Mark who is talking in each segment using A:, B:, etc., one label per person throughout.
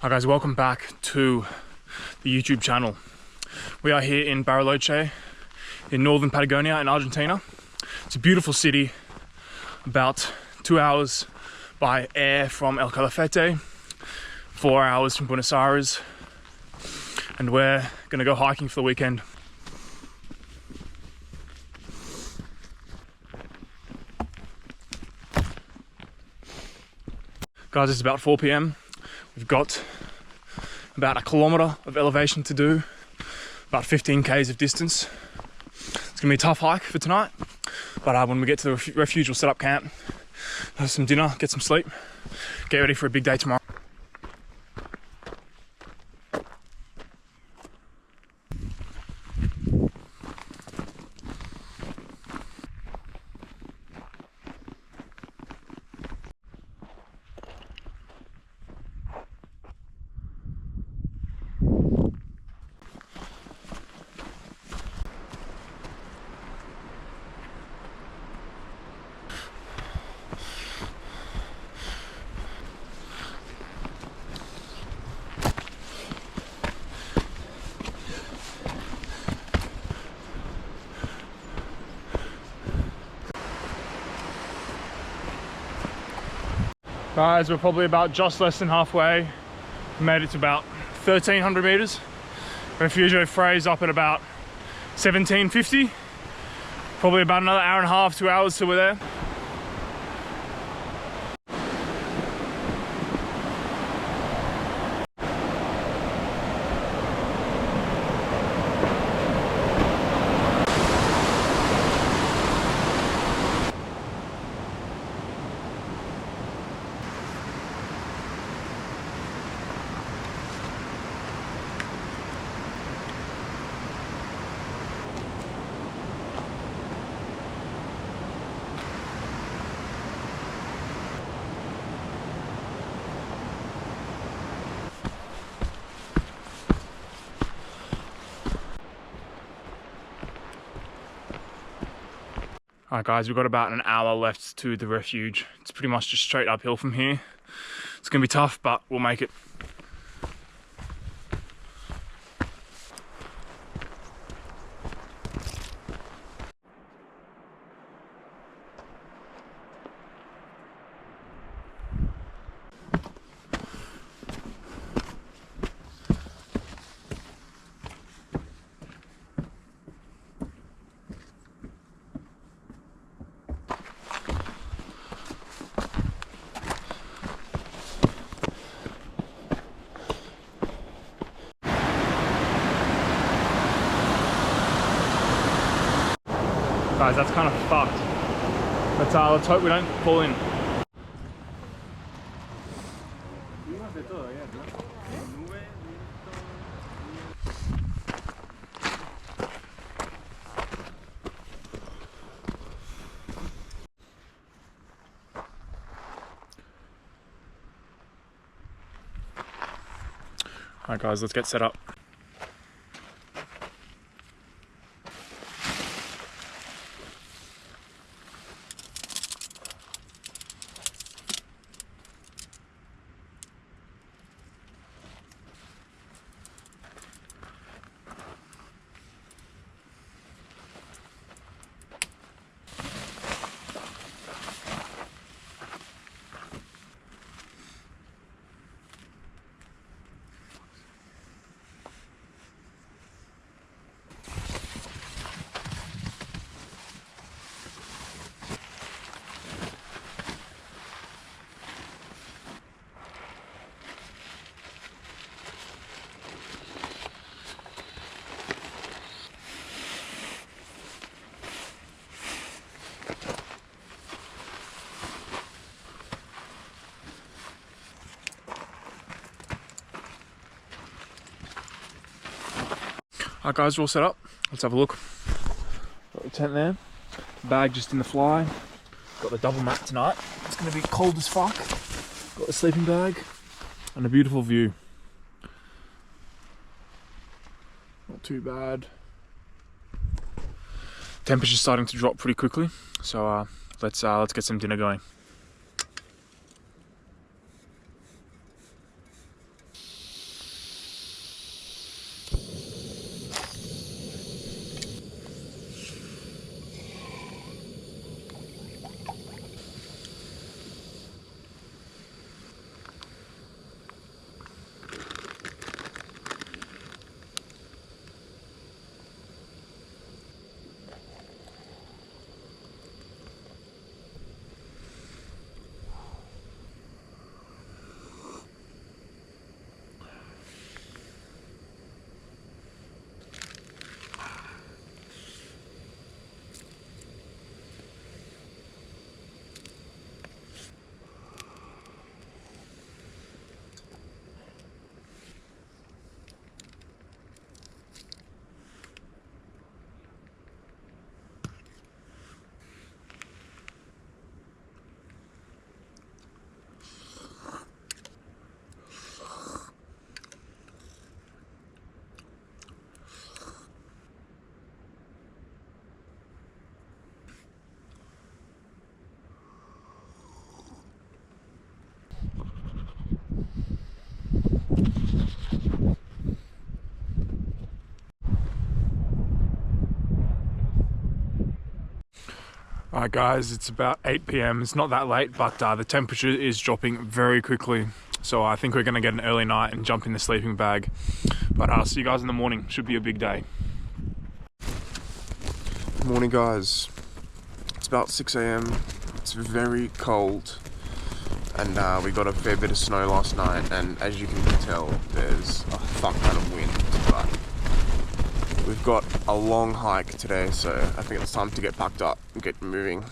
A: Hi guys, welcome back to the YouTube channel. We are here in Bariloche in Northern Patagonia in Argentina. It's a beautiful city, about 2 hours by air from El Calafate, 4 hours from Buenos Aires, and we're gonna go hiking for the weekend. Guys, it's about 4 p.m. We've got about a kilometre of elevation to do, about 15 k's of distance. It's gonna be a tough hike for tonight, but when we get to the refuge, we'll set up camp, have some dinner, get some sleep, get ready for a big day tomorrow. Guys, we're probably about just less than halfway. We made it to about 1,300 meters. Refugio Frey's up at about 1,750. Probably about another hour and a half, 2 hours till we're there. Alright guys, we've got about an hour left to the refuge. It's pretty much just straight uphill from here. It's gonna be tough, but we'll make it. Guys, that's kind of fucked. Let's hope we don't fall in. Alright guys, let's get set up. Alright guys, we're all set up. Let's have a look. Got the tent there. Bag just in the fly. Got the double mat tonight. It's going to be cold as fuck. Got the sleeping bag. And a beautiful view. Not too bad. Temperature's starting to drop pretty quickly. So let's get some dinner going. Alright guys, it's about 8 p.m. It's not that late, but the temperature is dropping very quickly. So I think we're going to get an early night and jump in the sleeping bag. But I'll see you guys in the morning. Should be a big day.
B: Morning guys. It's about 6 a.m. It's very cold. And we got a fair bit of snow last night. And as you can tell, there's a fuck ton of wind. But we've got a long hike today, so I think it's time to get packed up and get moving.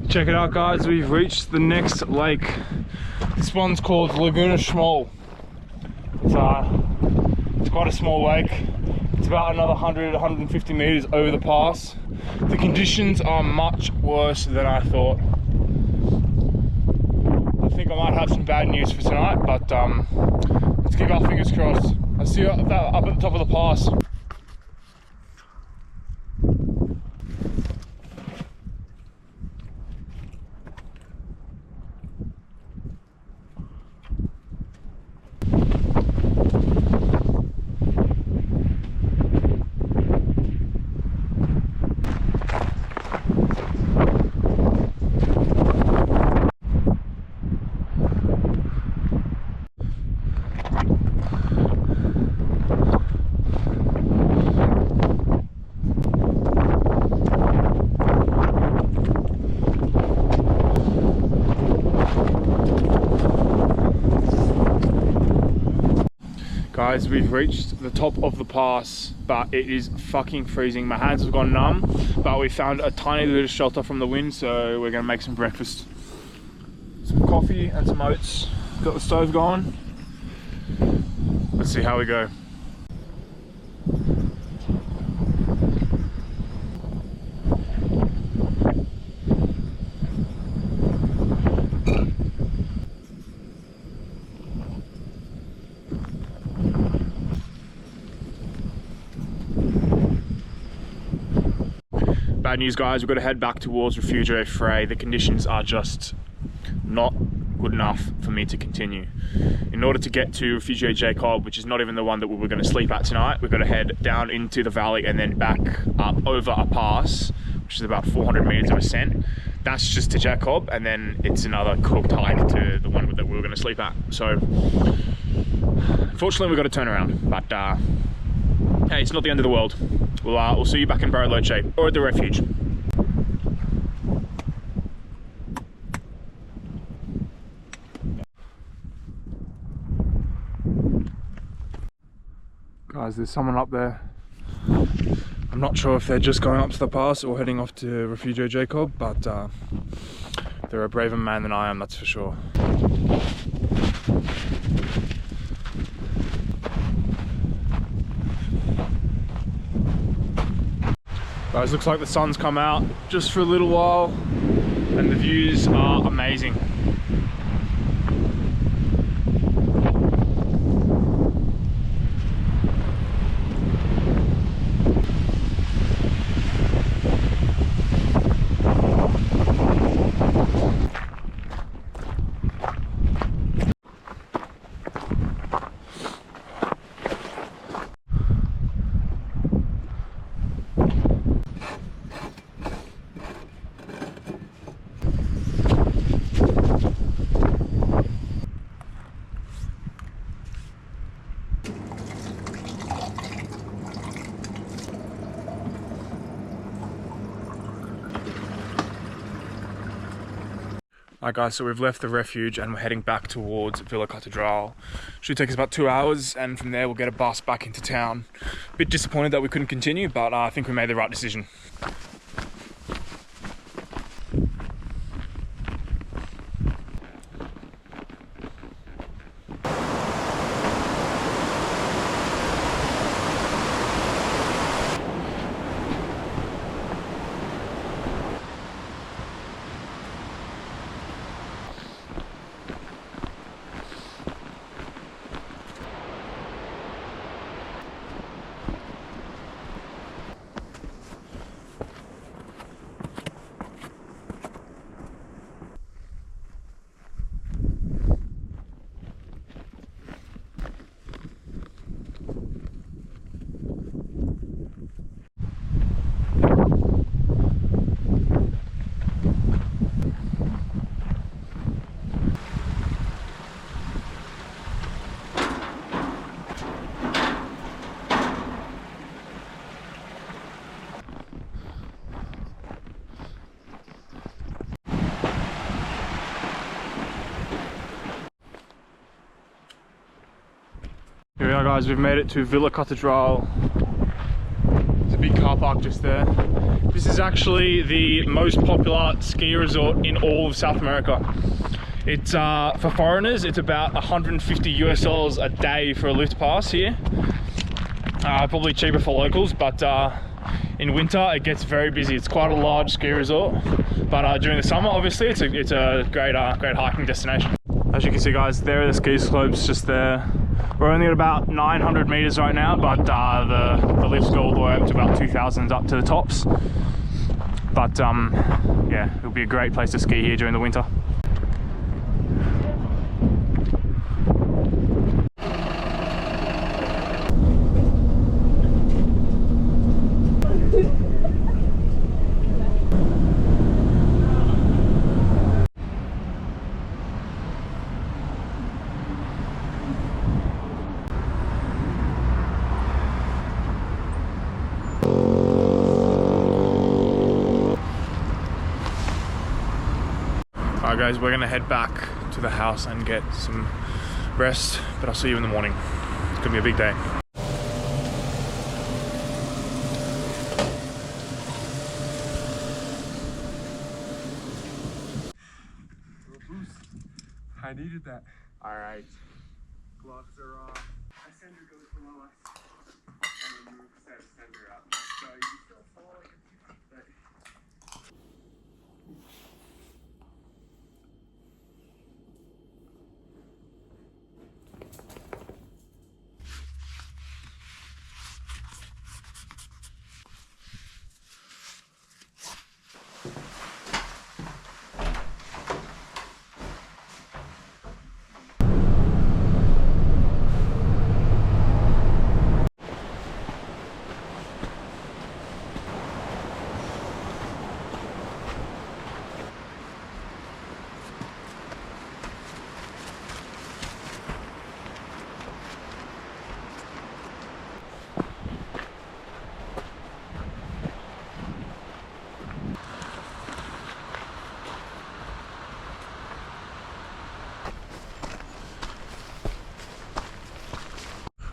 A: Check it out guys, we've reached the next lake. This one's called Laguna Schmoll. It's quite a small lake. It's about another 100-150 meters over the pass. The conditions are much worse than I thought. I think I might have some bad news for tonight, but let's keep our fingers crossed. I'll see you up at the top of the pass. Guys, we've reached the top of the pass, but it is fucking freezing. My hands have gone numb, but we found a tiny little shelter from the wind, so we're gonna make some breakfast. Some coffee and some oats. Got the stove going. Let's see how we go. Bad news guys, we've got to head back towards Refugio Frey. The conditions are just not good enough for me to continue. In order to get to Refugio Jacob, which is not even the one that we were going to sleep at tonight, we've got to head down into the valley and then back up over a pass, which is about 400 meters of ascent. That's just to Jacob, and then it's another cooked hike to the one that we were going to sleep at. So unfortunately we've got to turn around, but hey, it's not the end of the world. We'll see you back in Bariloche or at the refuge. Guys, there's someone up there. I'm not sure if they're just going up to the pass or heading off to Refugio Jacob, but they're a braver man than I am, that's for sure. Guys, looks like the sun's come out just for a little while and the views are amazing. Alright guys, so we've left the refuge and we're heading back towards Villa Catedral. Should take us about 2 hours and from there we'll get a bus back into town. A bit disappointed that we couldn't continue, but I think we made the right decision. Here we are guys, we've made it to Villa Catedral. There's a big car park just there. This is actually the most popular ski resort in all of South America. It's for foreigners, it's about 150 US dollars a day for a lift pass here. Probably cheaper for locals, but in winter it gets very busy. It's quite a large ski resort, but during the summer obviously it's a great hiking destination. As you can see guys, there are the ski slopes just there. We're only at about 900 meters right now, but the lifts go all the way up to about 2,000 up to the tops. But yeah, it'll be a great place to ski here during the winter. Alright guys, we're gonna head back to the house and get some rest, but I'll see you in the morning. It's gonna be a big day.
B: I needed that.
A: Alright.
B: Gloves are off. Sender goes below us. And we move sender up. So you still fall like a few.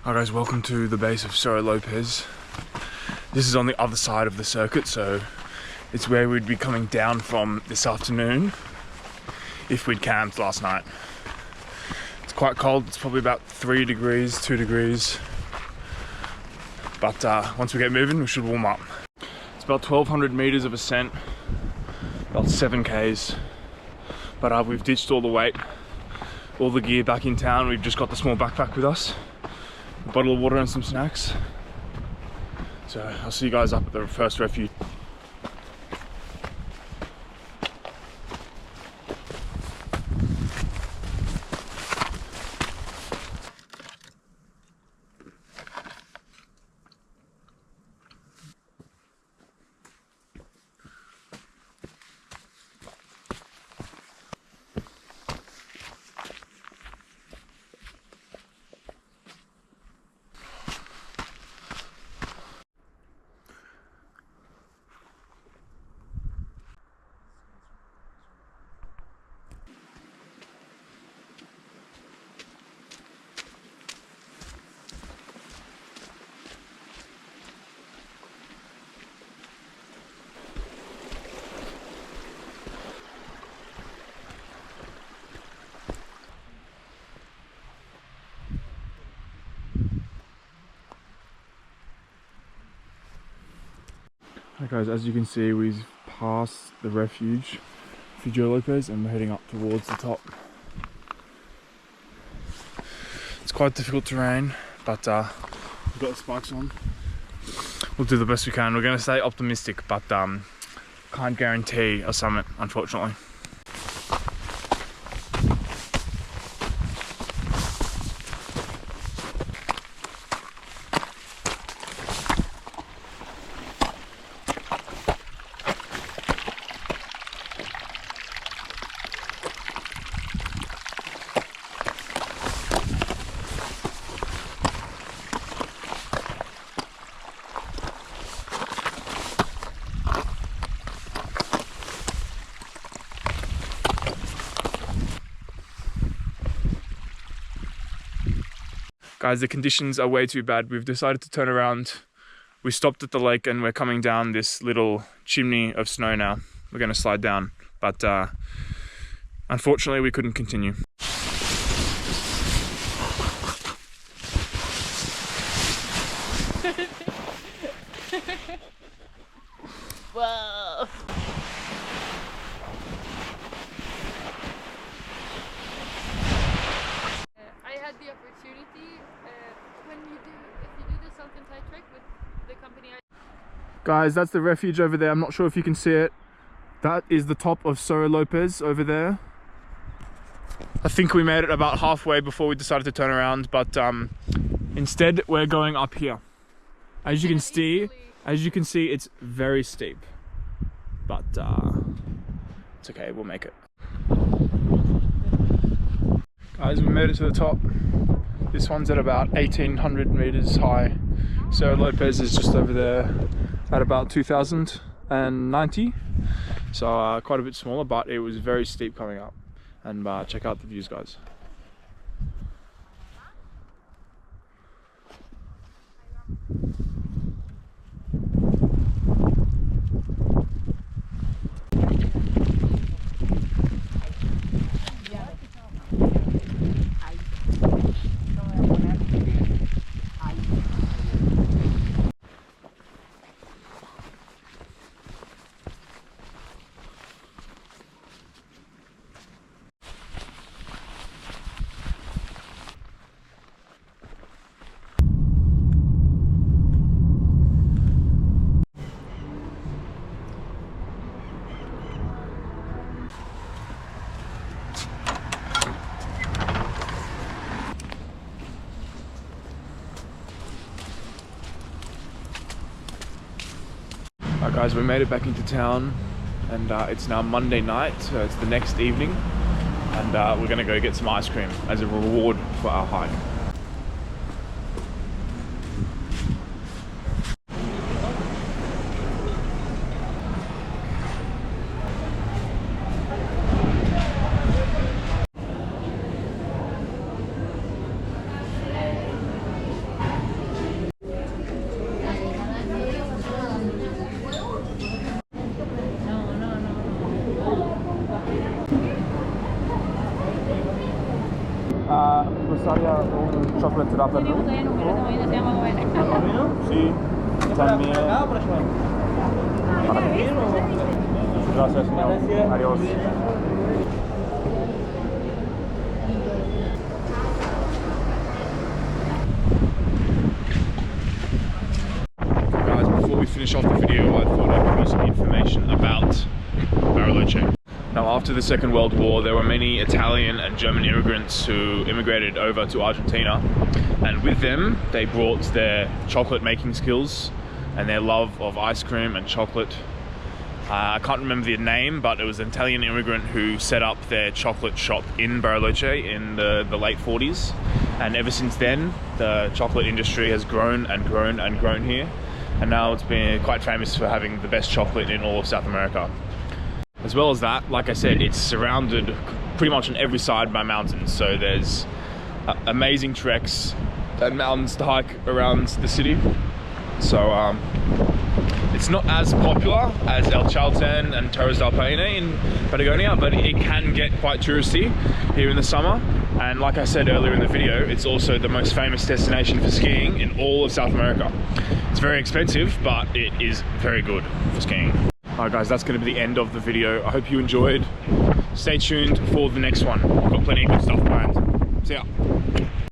A: Hi guys, welcome to the base of Cerro Lopez. This is on the other side of the circuit, so it's where we'd be coming down from this afternoon if we'd camped last night. It's quite cold, it's probably about 3 degrees, 2 degrees. But once we get moving, we should warm up. It's about 1,200 meters of ascent, about 7 Ks. But we've ditched all the weight, all the gear back in town. We've just got the small backpack with us, a bottle of water and some snacks. So I'll see you guys up at the first refuge. Hi guys, as you can see, we've passed the refuge, Refugio Lopez, and we're heading up towards the top. It's quite difficult terrain, but we've got the spikes on. We'll do the best we can. We're going to stay optimistic, but can't guarantee a summit, unfortunately. Guys, the conditions are way too bad. We've decided to turn around. We stopped at the lake and we're coming down this little chimney of snow now. We're going to slide down, but unfortunately we couldn't continue.
C: Whoa! I had the opportunity if you do the Sunken Tide trek with the company.
A: Guys, that's the refuge over there. I'm not sure if you can see it. That is the top of Cerro Lopez over there. I think we made it about halfway before we decided to turn around, but instead we're going up here. As you can see, it's very steep, but it's okay, we'll make it. Guys, we made it to the top. This one's at about 1,800 meters high. Cerro Lopez is just over there at about 2,090. So quite a bit smaller, but it was very steep coming up. And check out the views, guys. Alright guys, we made it back into town and it's now Monday night, so it's the next evening, and we're gonna go get some ice cream as a reward for our hike. Gustaría un chocolate rápido. Sí, también. Gracias, señor. Adiós. Guys, before we finish off the video, I thought I'd give you some information about Bariloche. Now, after the Second World War, there were many Italian and German immigrants who immigrated over to Argentina, and with them, they brought their chocolate making skills and their love of ice cream and chocolate. I can't remember the name, but it was an Italian immigrant who set up their chocolate shop in Bariloche in the late 40s, and ever since then, the chocolate industry has grown and grown and grown here, and now it's been quite famous for having the best chocolate in all of South America. As well as that, like I said, it's surrounded pretty much on every side by mountains. So there's amazing treks and mountains to hike around the city. So it's not as popular as El Chalten and Torres del Paine in Patagonia, but it can get quite touristy here in the summer. And like I said earlier in the video, it's also the most famous destination for skiing in all of South America. It's very expensive, but it is very good for skiing. Alright guys, that's going to be the end of the video. I hope you enjoyed. Stay tuned for the next one. I've got plenty of good stuff planned. See ya.